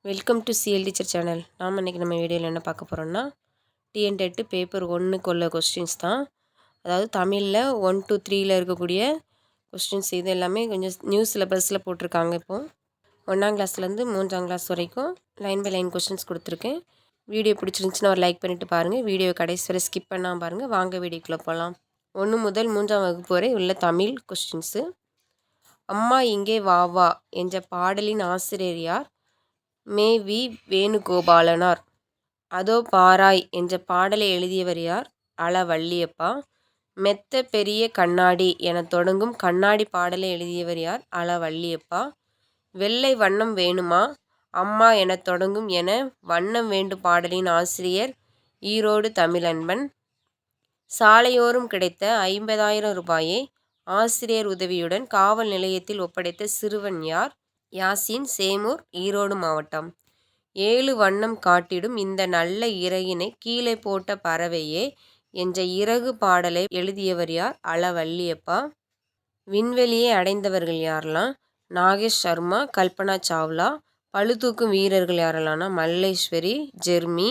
Welcome to CL teacher channel. நாம் இன்றைக்கி நம்ம வீடியோவில் என்ன பார்க்க போகிறோம்னா டிஎன் பேப்பர் 1க்கு உள்ள கொஸ்டின்ஸ் தான். அதாவது தமிழில் 1 to 3ல் இருக்கக்கூடிய கொஸ்டின்ஸ். இது எல்லாமே கொஞ்சம் நியூ சிலபஸில் போட்டிருக்காங்க. இப்போது 1ஆம் கிளாஸ்லேருந்து 3ஆம் கிளாஸ் வரைக்கும் லைன் பை லைன் கொஸ்டின்ஸ் கொடுத்துருக்கேன். வீடியோ பிடிச்சிருந்துச்சுன்னா ஒரு லைக் பண்ணிவிட்டு பாருங்கள். வீடியோ கடைசி வரை ஸ்கிப் பண்ணாமல் பாருங்கள். வாங்க வீடியோக்குள்ளே போகலாம். 1 முதல் 3ஆம் வகுப்பு வரை உள்ள தமிழ் கொஸ்டின்ஸு. அம்மா இங்கே வா வா என்ற பாடலின் ஆசிரியர் யார்? வி வேணுகோபாலனார். அதோ பாராய் என்ற பாடலை எழுதியவர் யார்? வள்ளியப்பா. மெத்த பெரிய கண்ணாடி என தொடங்கும் கண்ணாடி பாடலை எழுதியவர் யார்? வள்ளியப்பா. வெள்ளை வண்ணம் வேணுமா அம்மா என தொடங்கும் என வண்ணம் வேண்டும் பாடலின் ஆசிரியர் ஈரோடு தமிழன்பன். சாலையோரம் கிடைத்த 50,000 ரூபாயை ஆசிரியர் உதவியுடன் காவல் நிலையத்தில் ஒப்படைத்த சிறுவன் யார்? யாசின், சேமூர், ஈரோடு மாவட்டம். 7 வண்ணம் காட்டிடும் இந்த நல்ல இறகினை கீழே போட்ட பறவையே என்ற இறகு பாடலை எழுதியவர் யார்? வள்ளியப்பா. விண்வெளியை அடைந்தவர்கள் யாரெல்லாம்? நாகேஷ் சர்மா, கல்பனா சாவ்லா. பளுதூக்கும் வீரர்கள் யாரெல்லாம்னா மல்லேஸ்வரி, ஜெர்மி.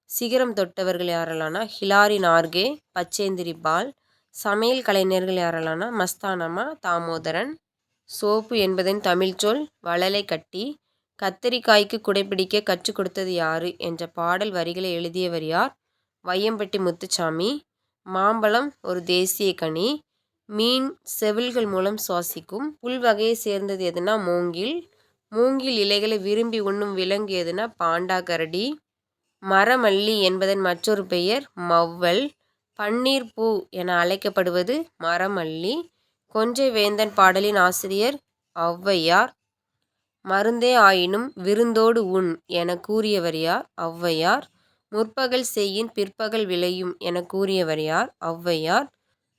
சிகரம் தொட்டவர்கள் யாரெல்லாம்னா ஹிலாரி நார்கே, பச்சேந்திரி பால். சமையல் கலைஞர்கள் யாரெல்லாம்னா மஸ்தானம்மா, தாமோதரன். சோப்பு என்பதன் தமிழ் சொல் வளலை கட்டி. கத்தரிக்காய்க்கு குடைப்பிடிக்க கற்றுக் கொடுத்தது யாரு என்ற பாடல் வரிகளை எழுதியவர் யார்? வையம்பட்டி முத்துசாமி. மாம்பழம் ஒரு தேசிய கனி. மீன் செவில்கள் மூலம் சுவாசிக்கும். புல் வகையை சேர்ந்தது எதுனா மூங்கில். மூங்கில் இலைகளை விரும்பி உண்ணும் விலங்கு எதுனா பாண்டா கரடி. மரமல்லி என்பதன் மற்றொரு பெயர் மவ்வல். பன்னீர் பூ என அழைக்கப்படுவது மரமல்லி. கொஞ்சை வேந்தன் பாடலின் ஆசிரியர் ஔவையார். மருந்தே ஆயினும் விருந்தோடு உண் என கூறியவர் யார்? ஔவையார். முற்பகல் செய்யின் பிற்பகல் விளையும் என கூறியவர் யார்? ஔவையார்.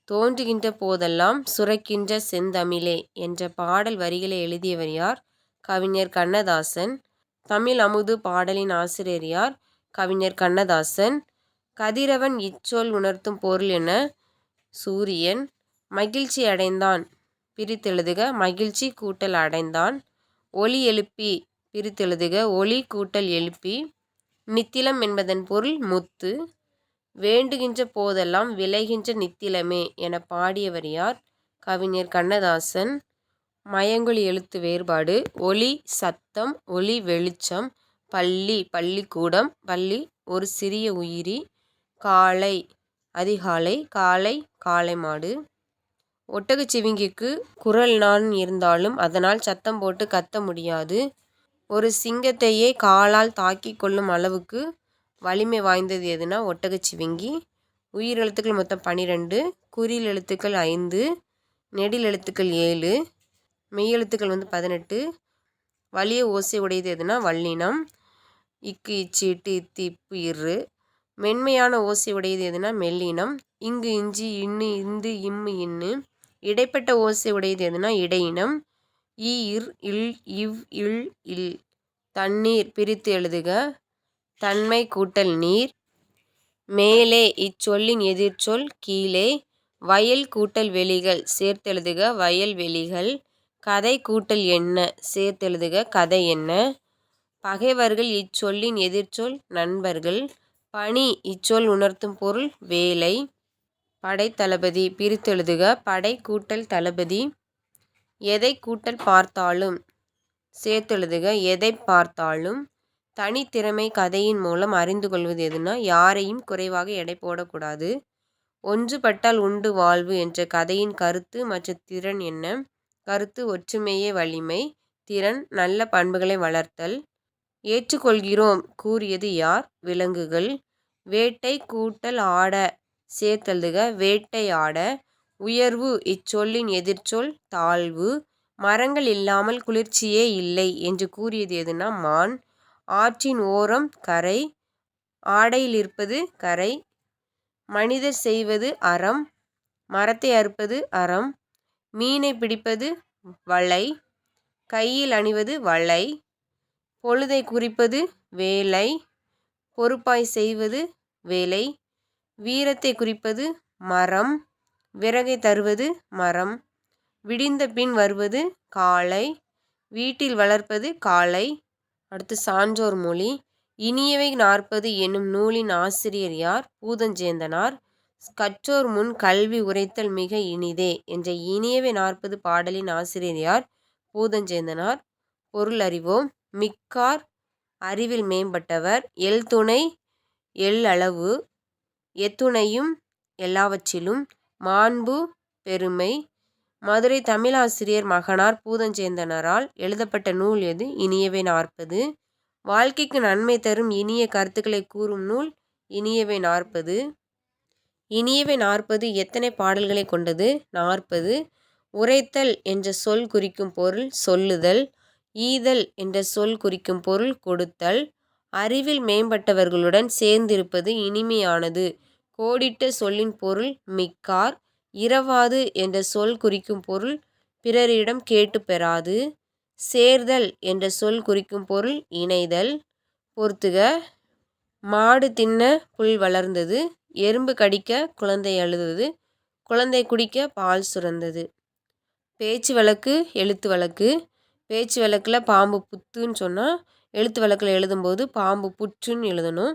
தோன்றுகின்ற போதெல்லாம் சுரக்கின்ற செந்தமிழே என்ற பாடல் வரிகளை எழுதியவர் யார்? கவிஞர் கண்ணதாசன். தமிழ் அமுது பாடலின் ஆசிரியர் யார்? கவிஞர் கண்ணதாசன். கதிரவன் இச்சொல் உணர்த்தும் பொருள் என சூரியன். மகிழ்ச்சி அடைந்தான் பிரித்தெழுதுக மகிழ்ச்சி கூட்டல் அடைந்தான். ஒலி எழுப்பி பிரித்தெழுதுக ஒலி கூட்டல் எழுப்பி. நித்திலம் என்பதன் பொருள் முத்து. வேண்டுகின்ற போதெல்லாம் விளைகின்ற நித்திலமே என பாடியவர் யார்? கவிஞர் கண்ணதாசன். மயங்கொலி எழுத்து வேறுபாடு. ஒலி சத்தம், ஒலி வெளிச்சம். பள்ளி பள்ளிக்கூடம், பள்ளி ஒரு சிறிய உயிரி. காலை அதிகாலை, காலை காளை மாடு. ஒட்டகச்சிவிங்கிக்கு குரல் நான் இருந்தாலும் அதனால் சத்தம் போட்டு கத்த முடியாது. ஒரு சிங்கத்தையே காலால் தாக்கி கொள்ளும் அளவுக்கு வலிமை வாய்ந்தது எதுனா ஒட்டகச்சிவிங்கி. உயிர் எழுத்துக்கள் மொத்தம் 12, குறில் எழுத்துக்கள் 5, நெடில் எழுத்துக்கள் 7, மெய்யெழுத்துக்கள் 18. வலிய ஓசை உடையது எதுனா வல்லினம். இக்கு இச்சு இட்டு இத்து இப்பு இரு. மென்மையான ஓசை உடையது எதுனா மெல்லினம். இங்கு இஞ்சி இன்னு இந்து இம்மு இன்னு. இடைப்பட்ட ஓசை உடையது எதுனா இடையினம். இர் இல் இவ் இல் இல். தண்ணீர் பிரித்து எழுதுக தன்மை கூட்டல் நீர். மேலே இச்சொல்லின் எதிர்ச்சொல் கீழே. வயல் கூட்டல் வெளிகள் சேர்த்தெழுதுக வயல் வெளிகள். கதை கூட்டல் என்ன சேர்த்தெழுதுக கதை என்ன. பகைவர்கள் இச்சொல்லின் எதிர்ச்சொல் நண்பர்கள். பணி இச்சொல் உணர்த்தும் பொருள் வேலை. படைத்தளபதி பிரித்தெழுதுக படை கூட்டல் தளபதி. எதை கூட்டல் பார்த்தாலும் சேர்த்தெழுதுக எதை பார்த்தாலும். தனித்திறமை கதையின் மூலம் அறிந்து கொள்வது எதுனா யாரையும் குறைவாக எடை போடக்கூடாது. ஒன்றுபட்டால் உண்டு வாழ்வு என்ற கதையின் கருத்து மற்றும் திறன் என்ன? கருத்து ஒற்றுமையே வலிமை. திறன் நல்ல பண்புகளை வளர்த்தல். ஏற்றுக்கொள்கிறோம் கூறியது யார்? விலங்குகள். வேட்டை கூட்டல் ஆட சேர்த்தெழுதுக வேட்டையாட. உயர்வு இச்சொல்லின் எதிர்ச்சொல் தாழ்வு. மரங்கள் இல்லாமல் குளிர்ச்சியே இல்லை என்று கூறியது எதுனா மான். ஆற்றின் ஓரம் கரை. ஆடையில் இருப்பது கரை. மனிதர் செய்வது அறம். மரத்தை அறுப்பது அறம். மீனை பிடிப்பது வலை. கையில் அணிவது வலை. பொழுதை குறிப்பது வேலை. பொறுப்பாய் செய்வது வேலை. வீரத்தை குறிப்பது மரம். விறகை தருவது மரம். விடிந்த பின் வருவது காலை. வீட்டில் வளர்ப்பது காளை. அடுத்து சான்றோர் மொழி. இனியவை 40 என்னும் நூலின் ஆசிரியர் யார்? பூதஞ்சேந்தனார். கற்றோர் முன் கல்வி உரைத்தல் மிக இனிதே என்ற இனியவை 40 பாடலின் ஆசிரியர் யார்? பூதஞ்சேந்தனார். பொருள் அறிவோம். மிக்கார் அறிவில் மேம்பட்டவர். எல்துணை எல்லளவு எத்துணையும் எல்லாவற்றிலும் மாண்பு பெருமை. மதுரை தமிழாசிரியர் மகனார் பூதஞ்சேந்தனரால் எழுதப்பட்ட நூல் எது? இனியவை 40. வாழ்க்கைக்கு நன்மை தரும் இனிய கருத்துக்களை கூறும் நூல் இனியவை 40. இனியவை 40 எத்தனை பாடல்களை கொண்டது? 40. உரைத்தல் என்ற சொல் குறிக்கும் பொருள் சொல்லுதல். ஈதல் என்ற சொல் குறிக்கும் பொருள் கொடுத்தல். அறிவில் மேம்பட்டவர்களுடன் சேர்ந்திருப்பது இனிமையானது. கோடிட்ட சொல்லின் பொருள் மிக்கார். இரவாது என்ற சொல் குறிக்கும் பொருள் பிறரிடம் கேட்டு பெறாது. சேர்தல் என்ற சொல் குறிக்கும் பொருள் இணைதல். பொறுத்துக. மாடு தின்ன புல் வளர்ந்தது. எறும்பு கடிக்க குழந்தை அழுதது. குழந்தை குடிக்க பால் சுரந்தது. பேச்சு வழக்கு எழுத்து வழக்கு. பேச்சு வழக்கில் பாம்பு புத்துன்னு சொன்னால் எழுத்து வழக்கில் எழுதும்போது பாம்பு புற்றுன்னு எழுதணும்.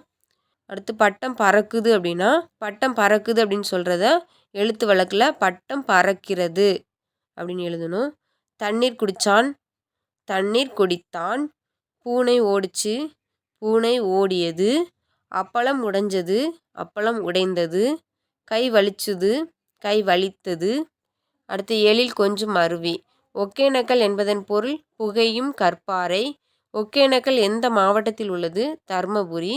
அடுத்து பட்டம் பறக்குது அப்படின்னா பட்டம் பறக்குது அப்படின்னு சொல்கிறத எழுத்து வழக்கில் பட்டம் பறக்கிறது அப்படின்னு எழுதணும். தண்ணீர் குடித்தான் தண்ணீர் குடித்தான். பூனை ஓடிச்சு பூனை ஓடியது. அப்பளம் உடைஞ்சது அப்பளம் உடைந்தது. கை வலிச்சுது கை வலித்தது. அடுத்து எழில் கொஞ்சம் அருவி. ஒகேனக்கல் என்பதன் பொருள் புகையும் கற்பாறை. ஒகேனக்கல் எந்த மாவட்டத்தில் உள்ளது? தர்மபுரி.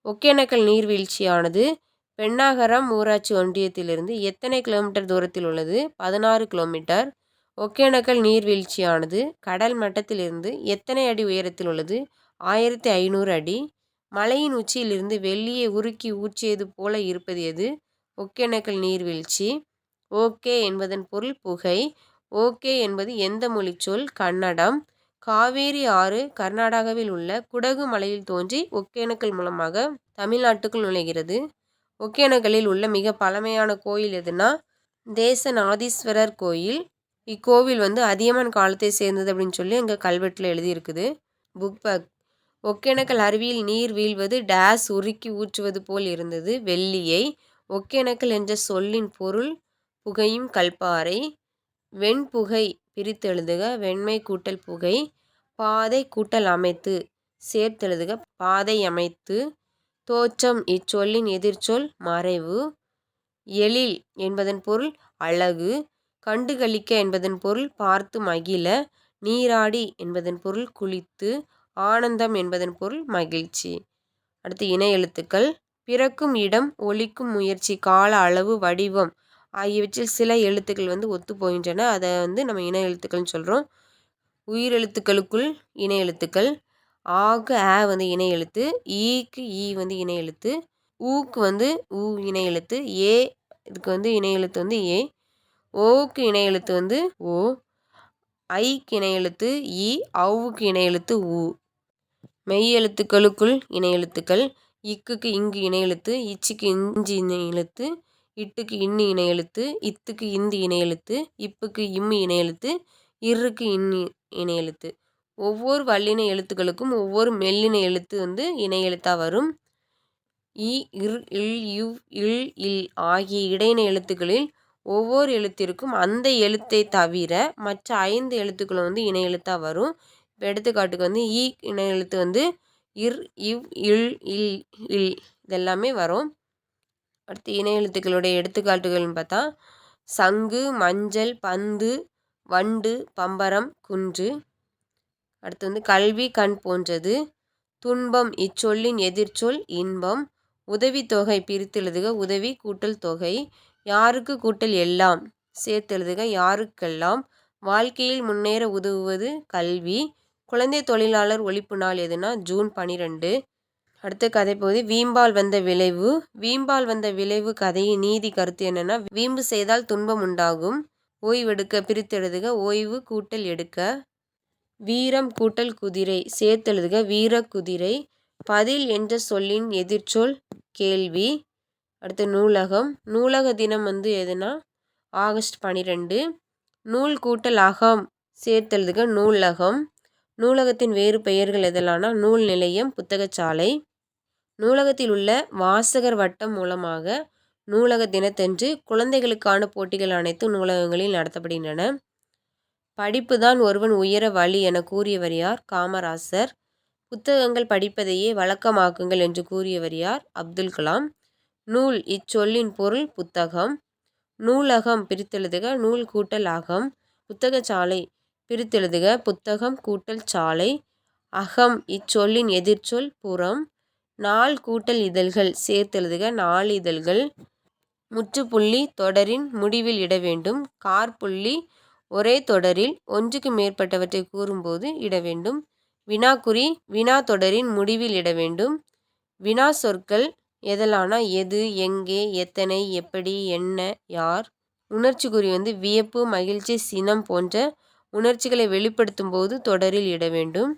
ஒகேனக்கல் நீர்வீழ்ச்சியானது பெண்ணாகரம் ஊராட்சி ஒன்றியத்திலிருந்து எத்தனை கிலோமீட்டர் தூரத்தில் உள்ளது? 16 கிலோமீட்டர். ஒகேனக்கல் நீர்வீழ்ச்சியானது கடல் மட்டத்திலிருந்து எத்தனை அடி உயரத்தில் உள்ளது? 1500 அடி. மலையின் உச்சியிலிருந்து வெள்ளியை உருக்கி ஊற்றியது போல இருப்பது எது? ஒகேனக்கல் நீர்வீழ்ச்சி. ஓகே என்பதன் பொருள் புகை. ஓகே என்பது எந்த மொழி சொல்? கன்னடம். காவேரி ஆறு கர்நாடகாவில் உள்ள குடகு மலையில் தோன்றி ஒகேனக்கல் மூலமாக தமிழ்நாட்டுக்குள் நுழைகிறது. ஒகேனக்கலில் உள்ள மிக பழமையான கோயில் எதுனா தேசநாதீஸ்வரர் கோயில். இக்கோவில் அதியமான் காலத்தை சேர்ந்தது அப்படின்னு சொல்லி அங்கே கல்வெட்டில் எழுதியிருக்குது. Book back. ஒகேனக்கல் அருவியில் நீர் வீழ்வது டேஸ் உருக்கி ஊற்றுவது போல் இருந்தது. வெள்ளியை. ஒகேனக்கல் என்ற சொல்லின் பொருள் புகையும் கல்பாறை. வெண்புகை பிரித்தெழுதுக. வெண்மை கூட்டல் புகை. பாதை கூட்டல் அமைத்து சேர்த்தெழுதுக. பாதை அமைத்து. தோற்றம் இச்சொல்லின் எதிர்ச்சொல் மறைவு. எழில் என்பதன் பொருள் அழகு. கண்டுகளிக்க என்பதன் பொருள் பார்த்து மகிழ. நீராடி என்பதன் பொருள் குளித்து. ஆனந்தம் என்பதன் பொருள் மகிழ்ச்சி. அடுத்து இணை எழுத்துக்கள். பிறக்கும் இடம் ஒலிக்கும் முயற்சி கால அளவு வடிவம் ஆகியவற்றில் சில எழுத்துக்கள் ஒத்து போகின்றன. அதை நம்ம இணை எழுத்துக்கள்னு சொல்கிறோம். உயிரெழுத்துக்களுக்குள் இணை எழுத்துக்கள். ஆக்கு ஆ இணை எழுத்து. ஈக்கு ஈ இணை எழுத்து. ஊக்கு ஊ இணை எழுத்து. ஏ இதுக்கு இணை எழுத்து ஏ. ஓக்கு இணை எழுத்து ஓ. ஐக்கு இணை எழுத்து இ. ஔவுக்கு இணை எழுத்து ஊ. மெய் எழுத்துக்களுக்குள் இணை எழுத்துக்கள். இக்குக்கு இங்கு இணை எழுத்து. இச்சுக்கு இஞ்சி இணை எழுத்து. இட்டுக்கு இன்னி இணை எழுத்து. இத்துக்கு இந்தி இணை எழுத்து. இப்புக்கு இம்மி இணை எழுத்து. இருக்கு இன்னி இணை எழுத்து. ஒவ்வொரு வல்லின எழுத்துக்களுக்கும் ஒவ்வொரு மெல்லின எழுத்து இணை எழுத்தாக வரும். இ இர் இல் இவ் இல் இல் ஆகிய இடையின எழுத்துக்களில் ஒவ்வொரு எழுத்திற்கும் அந்த எழுத்தை தவிர மற்ற 5 எழுத்துக்களும் இணை எழுத்தாக வரும். இப்போ எடுத்துக்காட்டுக்கு இ இணை எழுத்து இர் இவ் இல் இல் இல் இதெல்லாமே வரும். அடுத்து இணை எழுத்துக்களுடைய எடுத்துக்காட்டுகள்னு பார்த்தா சங்கு மஞ்சள் பந்து வண்டு பம்பரம் குன்று. அடுத்து கல்வி கண் போன்றது. துன்பம் இச்சொல்லின் எதிர்ச்சொல் இன்பம். உதவித்தொகை பிரித்தெழுதுக. உதவி கூட்டல் தொகை. யாருக்கு கூட்டல் எல்லாம் சேர்த்தெழுதுக. யாருக்கெல்லாம். வாழ்க்கையில் முன்னேற உதவுவது கல்வி. குழந்தை தொழிலாளர் ஒழிப்பு நாள் எதுனா ஜூன் 12. அடுத்த கதை பகுதி வீம்பால் வந்த விளைவு. வீம்பால் வந்த விளைவு கதையின் நீதி கருத்து என்னன்னா வீம்பு செய்தால் துன்பம் உண்டாகும். ஓய்வெடுக்க பிரித்தெழுதுக. ஓய்வு கூட்டல் எடுக்க. வீரம் கூட்டல் குதிரை சேர்த்தெழுதுக. வீர குதிரை. பதில் என்ற சொல்லின் எதிர்ச்சொல் கேள்வி. அடுத்து நூலகம். நூலக தினம் எதுனா ஆகஸ்ட் 12. நூல் கூட்டல் அகம் சேர்த்தெழுதுக. நூலகம். நூலகத்தின் வேறு பெயர்கள் எதெல்லாம்னா நூல் நிலையம், புத்தகச்சாலை. நூலகத்தில் உள்ள வாசகர் வட்டம் மூலமாக நூலக தினத்தன்று குழந்தைகளுக்கான போட்டிகள் அனைத்தும் நூலகங்களில் நடத்தப்படுகின்றன. படிப்புதான் ஒருவன் உயர வழி என கூறியவர் யார்? காமராசர். புத்தகங்கள் படிப்பதையே வழக்கமாக்குங்கள் என்று கூறியவர் யார்? அப்துல் கலாம். நூல் இச்சொல்லின் பொருள் புத்தகம். நூலகம் பிரித்தெழுதுக நூல் கூட்டல் அகம். புத்தகச்சாலை பிரித்தெழுதுக புத்தகம் கூட்டல் சாலை. அகம் இச்சொல்லின் எதிர்ச்சொல் புறம். நாள் கூட்டல் இதழ்கள் சேர்த்தெழுதுக நாளிதழ்கள். முற்றுப்புள்ளி தொடரின் முடிவில் இட வேண்டும். காற்புள்ளி ஒரே தொடரில் ஒன்றுக்கு மேற்பட்டவற்றை கூறும்போது இட வேண்டும். வினாக்குறி வினா தொடரின் முடிவில் இட வேண்டும். வினா சொற்கள் எதெல்லாம்னா எது, எங்கே, எத்தனை, எப்படி, என்ன, யார். உணர்ச்சி குறி வியப்பு, மகிழ்ச்சி, சினம் போன்ற உணர்ச்சிகளை வெளிப்படுத்தும் போது தொடரில் இட வேண்டும்.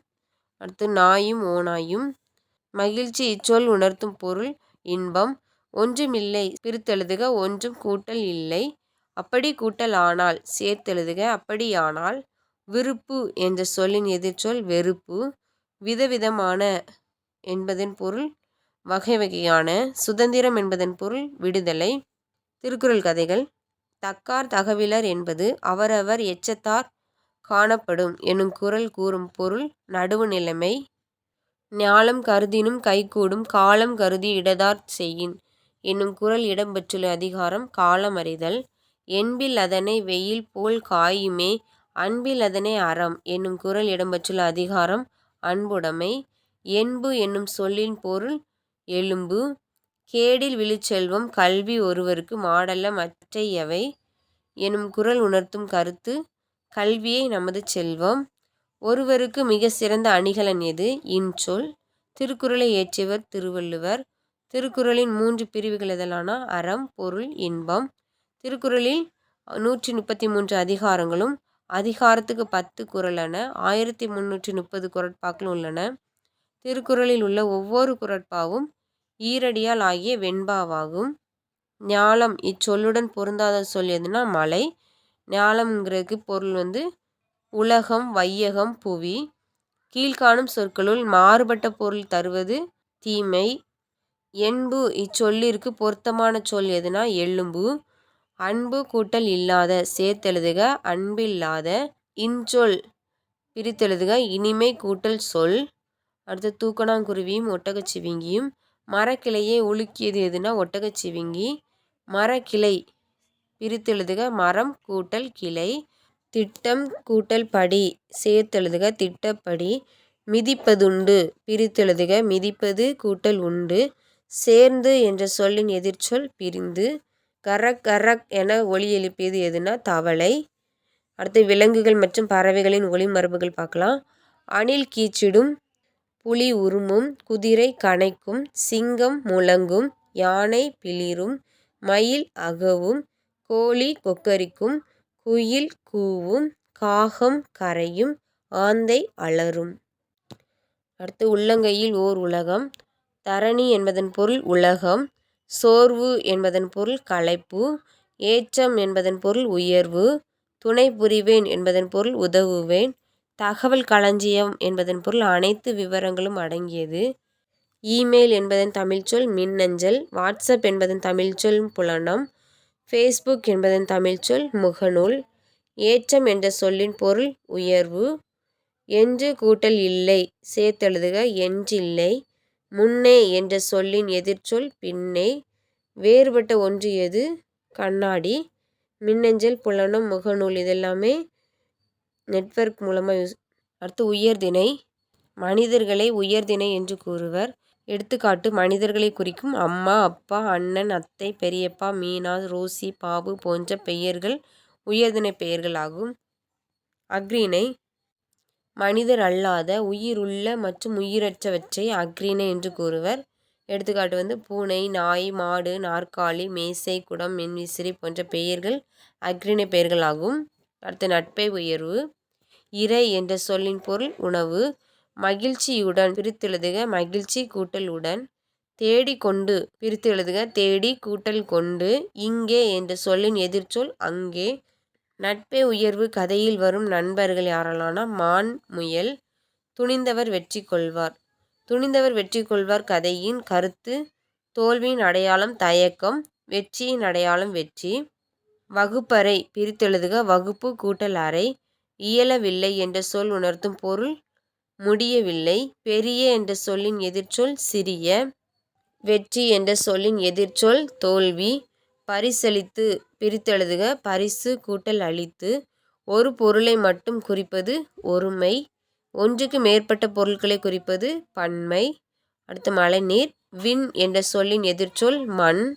அடுத்து நாயும் ஓநாயும். மகிழ்ச்சி இச்சொல் உணர்த்தும் பொருள் இன்பம். ஒன்றுமில்லை பிரித்தெழுதுக ஒன்றும் கூட்டல் இல்லை. அப்படி கூட்டல் ஆனால் சேர்த்தெழுதுக அப்படியானால். விருப்பு என்ற சொல்லின் எதிர்ச்சொல் வெறுப்பு. விதவிதமான என்பதன் பொருள் வகை வகையான. சுதந்திரம் என்பதன் பொருள் விடுதலை. திருக்குறள் கதைகள். தக்கார் தகவிலர் என்பது அவரவர் எச்சத்தார் காணப்படும் எனும் குறள் கூறும் பொருள் நடுவு நிலைமை. ஞாலம் கருதினும் கைகூடும் காலம் கருதி இடதார் செய்யின் என்னும் குறள் இடம்பெற்றுள்ள அதிகாரம் காலம் அறிதல். என்பில் அதனை வெயில் போல் காயுமே அன்பில் அதனை அறம் என்னும் குறள் இடம்பெற்றுள்ள அதிகாரம் அன்புடைமை. என்பு என்னும் சொல்லின் பொருள் எலும்பு. கேடில் விழுச்செல்வம் கல்வி ஒருவருக்கு மாடல்ல மற்றையவை எனும் குறள் உணர்த்தும் கருத்து கல்வியே நமது செல்வம். ஒருவருக்கு மிக சிறந்த அணிகலன் எது? இன்சொல். திருக்குறளை இயற்றியவர் திருவள்ளுவர். திருக்குறளின் 3 பிரிவுகள் எதெல்லாம்னா அறம், பொருள், இன்பம். திருக்குறளில் 133 அதிகாரங்களும் அதிகாரத்துக்கு 10 குறளென 1330 குறட்பாக்கள் உள்ளன. திருக்குறளில் உள்ள ஒவ்வொரு குறட்பாவும் ஈரடியால் ஆகிய வெண்பாவாகும். ஞாலம் இச்சொல்லுடன் பொருந்தாத சொல் எதுனா மலை. ஞாலம்ங்கிறதுக்கு பொருள் உலகம், வையகம், புவி. கீழ்காணும் சொற்களுள் மாறுபட்ட பொருள் தருவது தீமை. என்பு இச்சொல்லிற்கு பொருத்தமான சொல் எதுனா எலும்பு. அன்பு கூட்டல் இல்லாத சேர்த்தெழுதுக அன்பில்லாத. இன்சொல் பிரித்தெழுதுக இனிமை கூட்டல் சொல். அடுத்து தூக்கணாங்குருவியும் ஒட்டகச்சிவிங்கியும். மரக்கிளையை உலுக்கியது எதுனா ஒட்டகச்சிவிங்கி. மரக்கிளை பிரித்தெழுதுக மரம் கூட்டல் கிளை. திட்டம் கூட்டல் படி சேர்த்தெழுதுக திட்டப்படி. மிதிப்பதுண்டு பிரித்தெழுதுக மிதிப்பது கூட்டல் உண்டு. சேர்ந்து என்ற சொல்லின் எதிர்ச்சொல் பிரிந்து. கரக் கரக் என ஒலி எழுப்பியது எதுனா தவளை. அடுத்து விலங்குகள் மற்றும் பறவைகளின் ஒலி மரபுகள் பார்க்கலாம். அணில் கீச்சிடும், புலி உருமும், குதிரை கனைக்கும், சிங்கம் முழங்கும், யானை பிளிரும், மயில் அகவும், கோழி கொக்கரிக்கும், குயில் கூவும், காகம் கரையும், ஆந்தை அலறும். அடுத்து உள்ளங்கையில் ஓர் உலகம். தரணி என்பதன் பொருள் உலகம். சோர்வு என்பதன் பொருள் களைப்பு. ஏற்றம் என்பதன் பொருள் உயர்வு. துணை புரிவேன் என்பதன் பொருள் உதவுவேன். தகவல் களஞ்சியம் என்பதன் பொருள் அனைத்து விவரங்களும் அடங்கியது. இமெயில் என்பதன் தமிழ்ச்சொல் மின்னஞ்சல். வாட்ஸ்அப் என்பதன் தமிழ்ச்சொல் புலனம். ஃபேஸ்புக் என்பதன் தமிழ்ச்சொல் முகநூல். ஏற்றம் என்ற சொல்லின் பொருள் உயர்வு. என்று கூட்டல் இல்லை சேர்த்தெழுதுக என்றில்லை. முன்னே என்ற சொல்லின் எதிர்ச்சொல் பின்னே. வேறுபட்ட ஒன்று எது? கண்ணாடி. மின்னஞ்சல், புலனம், முகநூல் இதெல்லாமே நெட்வொர்க் மூலமாக அடுத்து உயர்திணை. மனிதர்களை உயர்திணை என்று கூறுவர். எடுத்துக்காட்டு மனிதர்களை குறிக்கும் அம்மா, அப்பா, அண்ணன், அத்தை, பெரியப்பா, மீனா, ரோசி, பாபு போன்ற பெயர்கள் உயர்திணை பெயர்கள் ஆகும். அஃறிணை. மனிதர் அல்லாத உயிருள்ள மற்றும் உயிரற்றவற்றை அஃறிணை என்று கூறுவர். எடுத்துக்காட்டு பூனை, நாய், மாடு, நாற்காலி, மேசை, குடம், மின்விசிறி போன்ற பெயர்கள் அஃறிணை பெயர்கள் ஆகும். அடுத்து நட்பை உயர்வு. இறை என்ற சொல்லின் பொருள் உணவு. மகிழ்ச்சியுடன் பிரித்தெழுதுக மகிழ்ச்சி கூட்டல் உடன். தேடிக்கொண்டு பிரித்தெழுதுக தேடி கூட்டல் கொண்டு. இங்கே என்ற சொல்லின் எதிர்ச்சொல் அங்கே. நட்பை உயர்வு கதையில் வரும் நண்பர்கள் யாரெல்லாம்னா மான், முயல். துணிந்தவர் வெற்றி கொள்வார். துணிந்தவர் வெற்றி கொள்வார் கதையின் கருத்து: தோல்வியின் அடையாளம் தயக்கம், வெற்றியின் அடையாளம் வெற்றி. வகுப்பறை பிரித்தெழுதுக: வகுப்பு கூட்டல் அறை. இயலவில்லை என்ற சொல் உணர்த்தும் பொருள்: முடியவில்லை. பெரிய என்ற சொல்லின் எதிர்ச்சொல்: சிறிய. வெற்றி என்ற சொல்லின் எதிர்ச்சொல்: தோல்வி. பரிசளித்து பிரித்தெழுதுக: பரிசு கூட்டல் அளித்து. ஒரு பொருளை மட்டும் குறிப்பது ஒருமை. ஒன்றுக்கு மேற்பட்ட பொருட்களை குறிப்பது பன்மை. அடுத்து மழைநீர். விண் என்ற சொல்லின் எதிர்ச்சொல்: மண்.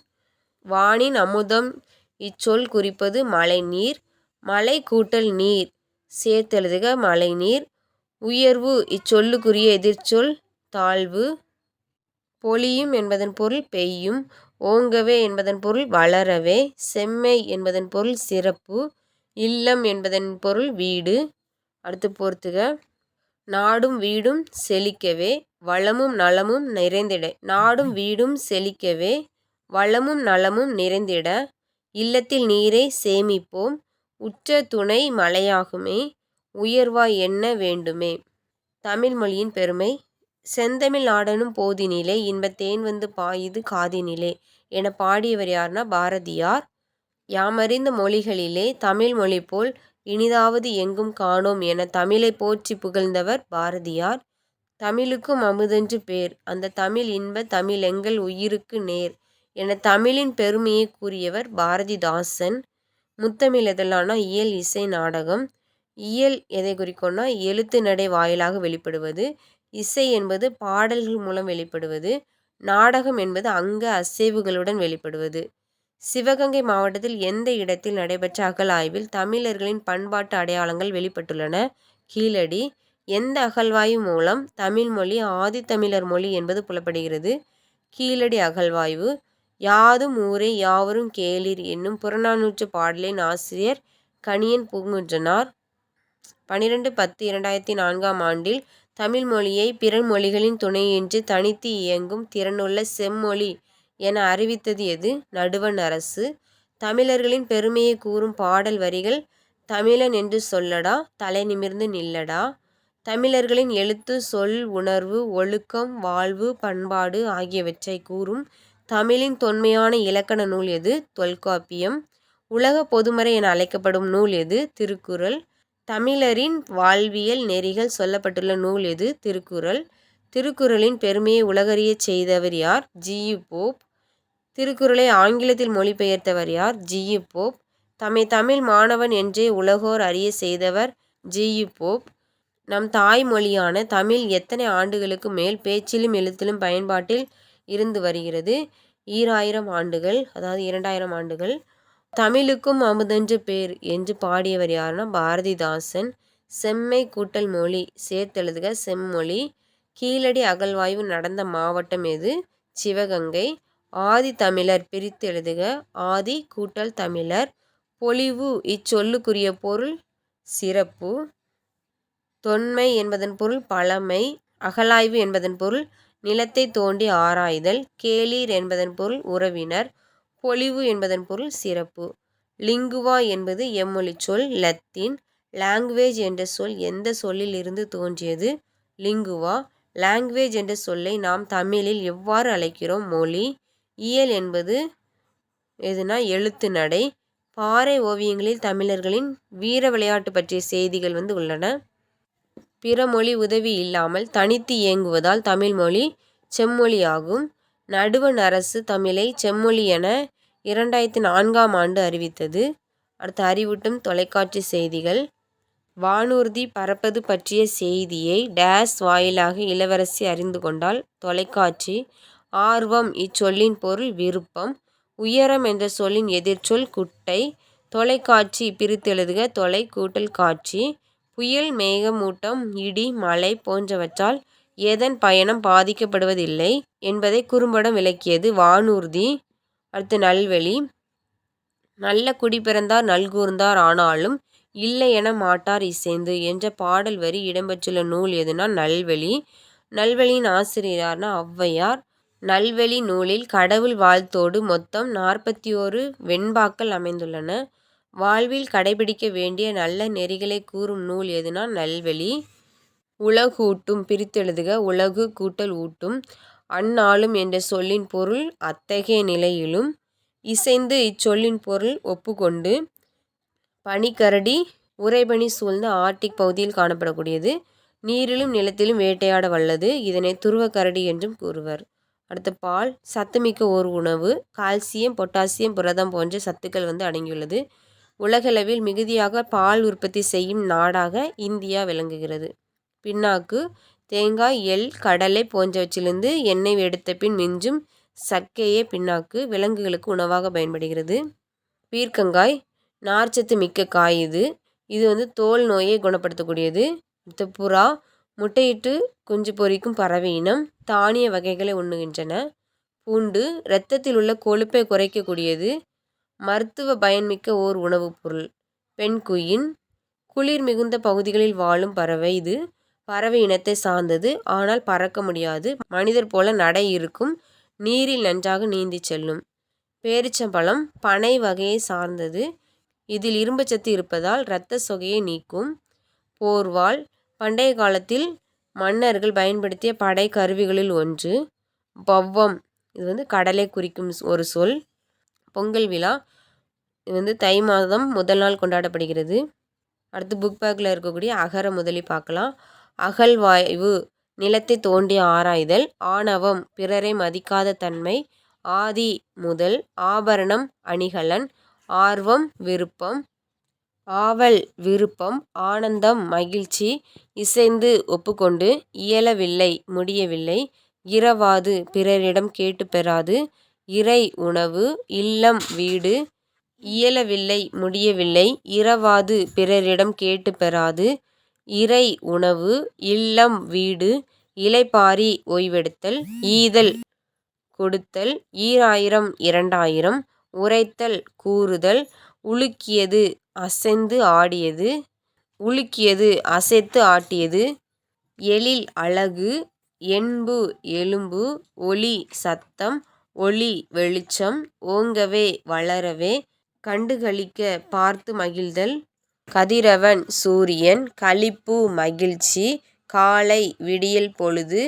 வானின் அமுதம் இச்சொல் குறிப்பது மழைநீர். மழை கூட்டல் நீர் சேர்த்தெழுதுக: மழைநீர். உயர்வு இச்சொல்லுக்குரிய எதிர்ச்சொல்: தாழ்வு. பொழியும் என்பதன் பொருள் பெய்யும். ஓங்கவே என்பதன் பொருள் வளரவே. செம்மை என்பதன் பொருள் சிறப்பு. இல்லம் என்பதன் பொருள் வீடு. அடுத்து பொறுத்துக: நாடும் வீடும் செழிக்கவே, வளமும் நலமும் நிறைந்திட. நாடும் வீடும் செழிக்கவே, வளமும் நலமும் நிறைந்திட, இல்லத்தில் நீரை சேமிப்போம். உற்ற துணை மழையாகுமே, உயர்வாய் எண்ண வேண்டுமே. தமிழ் மொழியின் பெருமை: செந்தமிழ் நாடெனும் போதினிலே, இன்பத் தேன் வந்து பாயுது காதினிலே என பாடியவர் யார்னா பாரதியார். யாமறிந்த மொழிகளிலே தமிழ் மொழி போல் இனிதாவது எங்கும் காணோம் என தமிழை போற்றி புகழ்ந்தவர் பாரதியார். தமிழுக்கும் அமுதென்று பேர், அந்த தமிழ் இன்ப தமிழ் எங்கள் உயிருக்கு நேர் என தமிழின் பெருமையை கூறியவர் பாரதிதாசன். முத்தமிழ் எதெல்லாம்னா இயல், இசை, நாடகம். இயல் எதை குறிக்கும்னா எழுத்து நடை வாயிலாக வெளிப்படுவது. இசை என்பது பாடல்கள் மூலம் வெளிப்படுவது. நாடகம் என்பது அங்க அசைவுகளுடன் வெளிப்படுவது. சிவகங்கை மாவட்டத்தில் எந்த இடத்தில் நடைபெற்ற அகழாய்வில் தமிழர்களின் பண்பாட்டு அடையாளங்கள் வெளிப்பட்டுள்ளன? கீழடி. எந்த அகழ்வாய்வு மூலம் தமிழ் மொழி ஆதித்தமிழர் மொழி என்பது புலப்படுகிறது? கீழடி அகழ்வாய்வு. யாதும் ஊரே யாவரும் கேளீர் என்னும் புறநானூற்று பாடலின் ஆசிரியர் கணியன் பூங்குன்றனார். 12/10/2004 தமிழ் மொழியை பிற மொழிகளின் துணையின்றி தனித்து இயங்கும் திறனுள்ள செம்மொழி என அறிவித்தது எது? நடுவண் அரசு. தமிழர்களின் பெருமையை கூறும் பாடல் வரிகள்: தமிழன் என்று சொல்லடா, தலை நிமிர்ந்து நில்லடா. தமிழர்களின் எழுத்து, சொல், உணர்வு, ஒழுக்கம், வாழ்வு, பண்பாடு ஆகியவற்றை கூறும் தமிழின் தொன்மையான இலக்கண நூல் எது? தொல்காப்பியம். உலக பொதுமறை என அழைக்கப்படும் நூல் எது? திருக்குறள். தமிழரின் வாழ்வியல் நெறிகள் சொல்லப்பட்டுள்ள நூல் எது? திருக்குறள். திருக்குறளின் பெருமையை உலகறியச் செய்தவர் யார்? ஜி.யு. போப். திருக்குறளை ஆங்கிலத்தில் மொழிபெயர்த்தவர் யார்? ஜி.யு. போப். தம்மை தமிழ் மாணவன் என்றே உலகோர் அறிய செய்தவர் ஜி.யு. போப். நம் தாய்மொழியான தமிழ் எத்தனை ஆண்டுகளுக்கு மேல் பேச்சிலும் எழுத்திலும் பயன்பாட்டில் இருந்து வருகிறது? 2000 ஆண்டுகள், அதாவது 2000 ஆண்டுகள். தமிழுக்கும் அமுதென்று பேர் என்று பாடியவர் யாருன்னா பாரதிதாசன். செம்மை கூட்டல் மொழி சேர்த்தெழுதுக: செம்மொழி. கீழடி அகழ்வாய்வு நடந்த மாவட்டம் எது? சிவகங்கை. ஆதி தமிழர் பிரித்து எழுதுக: ஆதி கூட்டல் தமிழர். பொலிவு இச்சொல்லுக்குரிய பொருள்: சிறப்பு. தொன்மை என்பதன் பொருள் பழமை. அகழாய்வு என்பதன் பொருள் நிலத்தை தோண்டி ஆராய்தல். கேளீர் என்பதன் பொருள் உறவினர். பொலிவு என்பதன் பொருள் சிறப்பு. லிங்குவா என்பது எம்மொழிச் சொல், லத்தீன். லாங்குவேஜ் என்ற சொல் எந்த சொல்லில் இருந்து தோன்றியது? லிங்குவா. லாங்குவேஜ் என்ற சொல்லை நாம் தமிழில் எவ்வாறு அழைக்கிறோம்? மொழி. இயல் என்பது எதுனா எழுத்து நடை. பாறை ஓவியங்களில் தமிழர்களின் வீர விளையாட்டு பற்றிய செய்திகள் உள்ளன. பிற மொழி உதவி இல்லாமல் தனித்து இயங்குவதால் தமிழ் மொழி செம்மொழியாகும். நடுவண் அரசு தமிழை செம்மொழி என 2004 அறிவித்தது. அடுத்து அறிவூட்டும் தொலைக்காட்சி செய்திகள். வானூர்தி பறப்பது பற்றிய செய்தியை டேஸ் வாயிலாக இளவரசி அறிந்து கொண்டால்? தொலைக்காட்சி. ஆர்வம் இச்சொல்லின் பொருள் விருப்பம். உயரம் என்ற சொல்லின் எதிர்ச்சொல் குட்டை. தொலைக்காட்சி பிரித்தெழுதுக: தொலை கூட்டல் காட்சி. புயல், மேகமூட்டம், இடி, மழை போன்றவற்றால் எதன் பயணம் பாதிக்கப்படுவதில்லை என்பதை குறும்படம் விளக்கியது? வானூர்தி. அடுத்து நல்வழி. நல்ல குடி பிறந்தார் நல்கூர்ந்தார் ஆனாலும் இல்லை என மாட்டார் இசைந்து என்ற பாடல் வரி இடம்பெற்றுள்ள நூல் எதுனா நல்வழி. நல்வழியின் ஆசிரியர் யார்னா ஔவையார். நல்வழி நூலில் கடவுள் வாழ்த்தோடு மொத்தம் 41 வெண்பாக்கள் அமைந்துள்ளன. வாழ்வில் கடைபிடிக்க வேண்டிய நல்ல நெறிகளை கூறும் நூல் எதுனா நல்வழி. உலகூட்டும் பிரித்தெழுதுக உலகு கூட்டல் ஊட்டும். அந்நாளும் என்ற சொல்லின் பொருள் அத்தகைய நிலையிலும் இசைந்து இச்சொல்லின் பொருள் ஒப்புக்கொண்டு. பனிக்கரடி உறைபனி சூழ்ந்த ஆர்டிக் பகுதியில் காணப்படக்கூடியது. நீரிலும் நிலத்திலும் வேட்டையாட வல்லது. இதனை துருவக்கரடி என்றும் கூறுவர். அடுத்து பால் சத்துமிக்க ஓர் உணவு. கால்சியம் பொட்டாசியம் புரதம் போன்ற சத்துக்கள் அடங்கியுள்ளது. உலகளவில் மிகுதியாக பால் உற்பத்தி செய்யும் நாடாக இந்தியா விளங்குகிறது. பின்னாக்கு தேங்காய் எள் கடலை போன்றவற்றிலிருந்து எண்ணெய் எடுத்த பின் மிஞ்சும் சக்கையே பின்னாக்கு விலங்குகளுக்கு உணவாக பயன்படுகிறது. பீர்க்கங்காய் நார்ச்சத்து மிக்க காய் இது தோல் நோயை குணப்படுத்தக்கூடியது. அடுத்த புறா முட்டையிட்டு குஞ்சு பொரிக்கும் பறவை இனம். தானிய வகைகளை உண்ணுகின்றன. பூண்டு இரத்தத்தில் உள்ள கொழுப்பை குறைக்கக்கூடியது. மருத்துவ பயன்மிக்க ஓர் உணவுப் பொருள். பெண்குயின் குளிர் மிகுந்த பகுதிகளில் வாழும் பறவை. இது பறவை இனத்தை சார்ந்தது. ஆனால் பறக்க முடியாது. மனிதர் போல நடை இருக்கும். நீரில் நன்றாக நீந்தி செல்லும். பேரிச்சம்பழம் பனை வகையை சார்ந்தது. இதில் இரும்புச்சத்து இருப்பதால் இரத்த சோகையை நீக்கும். போர்வாள் பண்டைய காலத்தில் மன்னர்கள் பயன்படுத்திய படை கருவிகளில் ஒன்று. பவ்வம் இது கடலை குறிக்கும் ஒரு சொல். பொங்கல் விழா இது தை மாதம் முதல் நாள் கொண்டாடப்படுகிறது. அடுத்து புக் பேக்கில் இருக்கக்கூடிய அகர முதலி பார்க்கலாம். அகழ்வாய்வு நிலத்தை தோண்டி ஆராய்தல். ஆணவம் பிறரை மதிக்காத தன்மை. ஆதி முதல். ஆபரணம் அணிகலன். ஆர்வம் விருப்பம். ஆவல் விருப்பம். ஆனந்தம் மகிழ்ச்சி. இசைந்து ஒப்புக்கொண்டு. இயலவில்லை முடியவில்லை. இரவாது பிறரிடம் கேட்டு பெறாது. இறை உணவு. இல்லம் வீடு. இயலவில்லை முடியவில்லை. இரவாது பிறரிடம் கேட்டு பெறாது. இறை உணவு. இல்லம் வீடு. இளைப்பாறி ஓய்வெடுத்தல். ஈதல் கொடுத்தல். ஈராயிரம் இரண்டாயிரம். உரைத்தல் கூறுதல். உலுக்கியது அசைந்து ஆடியது. உலுக்கியது அசைத்து ஆட்டியது. எழில் அழகு. என்பு எலும்பு. ஒலி சத்தம். ஒளி வெளிச்சம். ஓங்கவே வளரவே. கண்டுகளிக்க பார்த்து மகிழ்தல். கதிரவன் சூரியன். களிப்பு மகிழ்ச்சி. காலை விடியல் பொழுது.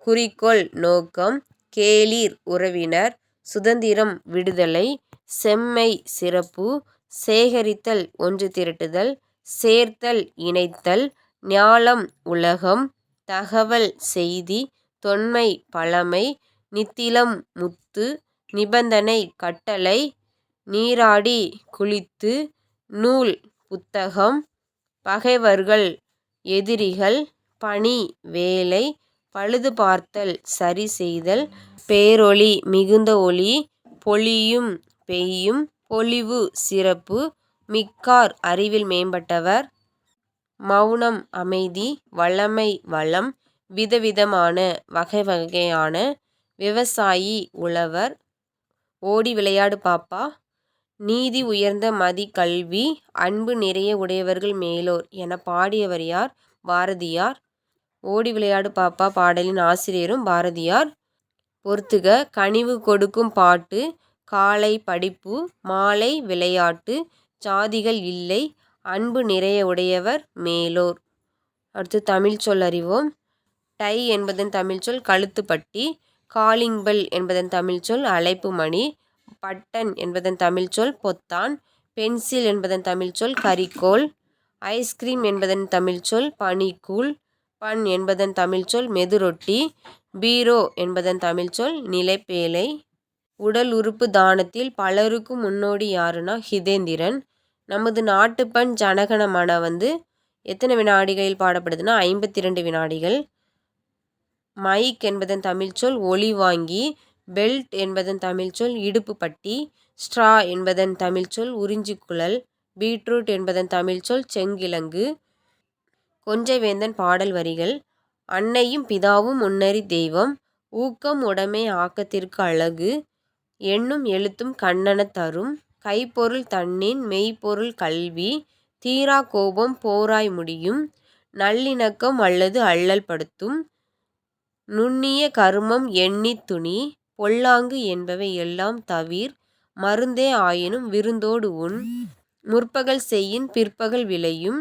குறிக்கோள் நோக்கம். கேளிர் உறவினர். சுதந்திரம் விடுதலை. செம்மை சிறப்பு. சேகரித்தல் ஒன்று திரட்டுதல். சேர்த்தல் இணைத்தல். ஞாலம் உலகம். தகவல் செய்தி. தொன்மை பழமை. நித்திலம் முத்து. நிபந்தனை கட்டளை. நீராடி குளித்து. நூல் புத்தகம். பகைவர்கள் எதிரிகள். பணி வேலை. பழுது பார்த்தல் சரி செய்தல். பேரொளி மிகுந்த ஒளி. பொழியும் பெய்யும். பொலிவு சிறப்பு. மிக்கார் அறிவில் மேம்பட்டவர். மௌனம் அமைதி. வளமை வளம். விதவிதமான வகை வகையான. விவசாயி உழவர். ஓடி விளையாடு பாப்பா. நீதி உயர்ந்த மதி கல்வி. அன்பு நிறைய உடையவர்கள் மேலோர் என பாடியவர் யார்? பாரதியார். ஓடி விளையாடு பாப்பா பாடலின் ஆசிரியரும் பாரதியார். பொறுத்துக. கனிவு கொடுக்கும் பாட்டு. காலை படிப்பு. மாலை விளையாட்டு. சாதிகள் இல்லை. அன்பு நிறைய உடையவர் மேலோர். அடுத்து தமிழ் சொல் அறிவோம். டை என்பதன் தமிழ்ச்சொல் கழுத்துப்பட்டி. காலிங் பெல் என்பதன் தமிழ்ச்சொல் அழைப்பு மணி. பட்டன் என்பதன் தமிழ்ச்சொல் பொத்தான். பென்சில் என்பதன் தமிழ்ச்சொல் கரிக்கோல். ஐஸ்கிரீம் என்பதன் தமிழ்ச்சொல் பனிக்கூழ். பன் என்பதன் தமிழ்ச்சொல் மெதுரொட்டி. பீரோ என்பதன் தமிழ்ச்சொல் நிலைப்பேழை. உடல் உறுப்பு தானத்தில் பலருக்கும் முன்னோடி யாருன்னா ஹிதேந்திரன். நமது நாட்டுப்பண் ஜனகணமன எத்தனை வினாடிகளில் பாடப்படுதுன்னா 52 வினாடிகள். மைக் என்பதன் தமிழ்ச்சொல் ஒலிவாங்கி. பெல்ட் என்பதன் தமிழ்ச்சொல் இடுப்பு பட்டி. ஸ்ட்ரா என்பதன் தமிழ்ச்சொல் உறிஞ்சிக்குழல். பீட்ரூட் என்பதன் தமிழ்ச்சொல் செங்கிழங்கு. கொஞ்சவேந்தன் பாடல் வரிகள். அன்னையும் பிதாவும் முன்னறி தெய்வம். ஊக்கம் உடைமை ஆக்கத்திற்கு அழகு. எண்ணும் எழுத்தும் கண்ணன தரும். கைப்பொருள் தன்னின் மெய்ப்பொருள் கல்வி. தீரா கோபம் போராய் முடியும். நல்லிணக்கம் அல்லது அல்லல் படுத்தும். நுண்ணிய கருமம் எண்ணித் துணி. பொல்லாங்கு என்பவை எல்லாம் தவிர். மருந்தே ஆயினும் விருந்தோடு உண். முற்பகல் செய்யின் பிற்பகல் விளையும்.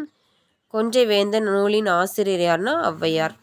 கொஞ்சை வேந்தன் நூலின் ஆசிரியர் யாருன்னா ஔவையார்.